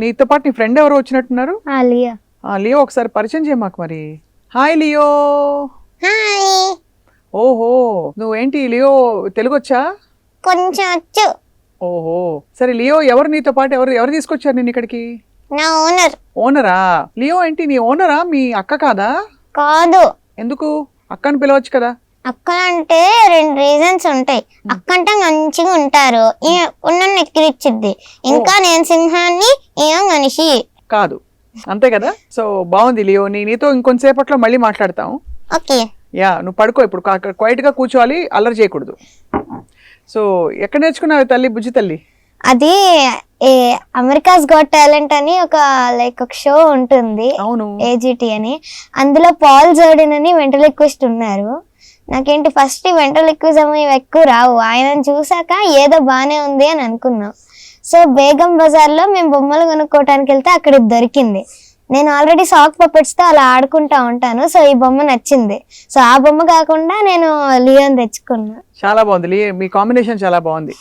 నీతో పాటు నీ ఫ్రెండ్ ఎవరు వచ్చినట్టున్నారు? లియో. లియో ఒకసారి పరిచయం చేయ మాకు మరి. Hi Leo. హాయ్. ఓహో, నువ్వేంటి లియో తెలుగు వచ్చా? కొంచెం వచ్చు. ఓహో సరే లియో, ఎవరు నీతో పాటు ఎవరు తీసుకొచ్చారు నేను ఇక్కడికి? నా ఓనర్. ఓనరా? లియో ఏంటి నీ ఓనరా? మీ అక్క కాదా? కాదు. ఎందుకు? అక్కని పిలవచ్చు కదా. అక్క అంటే 2 రీజన్స్ ఉంటాయి. అక్క అంటే మంచిగా ఉంటారు, ఉన్న ఎక్కిరిచ్చిద్ది. ఇంకా నేను సింహాన్ని, ఈయన మనిషి కాదు, అంతే కదా. సో బాగుంది లియో, నీతో ఇంకొంతసేపట్లో మళ్ళీ మాట్లాడతాం. ఓకే. యా, నువ్వు పడుకో ఇప్పుడు, క్వైట్ గా కూర్చోవాలి, అల్లరి చేయకూడదు. సో ఎక్కడ నేర్చుకున్నావు తల్లి, బుజ్జి తల్లి? అది అమెరికాస్ గాట్ టాలెంట్ అని ఒక షో ఉంటుంది. అవును, ఏజిటి అని. అందులో పాల్ జర్డన్ అని వెంట్రలిక్విస్ట్ ఉన్నారు. నాకేంటి ఫస్ట్ వెంట్రలిక్విజం ఇవి ఎక్కువ రావు. ఆయనను చూసాక ఏదో బానే ఉంది అని అనుకున్నాం. సో బేగం బజార్లో మేము బొమ్మలు కొనుక్కోవటానికి వెళ్తే అక్కడ ఇది దొరికింది. నేను ఆల్రెడీ సాక్ పప్పెట్స్ తో అలా ఆడుకుంటా ఉంటాను. సో ఈ బొమ్మ నచ్చింది. సో ఆ బొమ్మ కాకుండా నేను లియోని తెచ్చుకున్నా. చాలా బాగుంది లియో, మీ కాంబినేషన్ చాలా బాగుంది.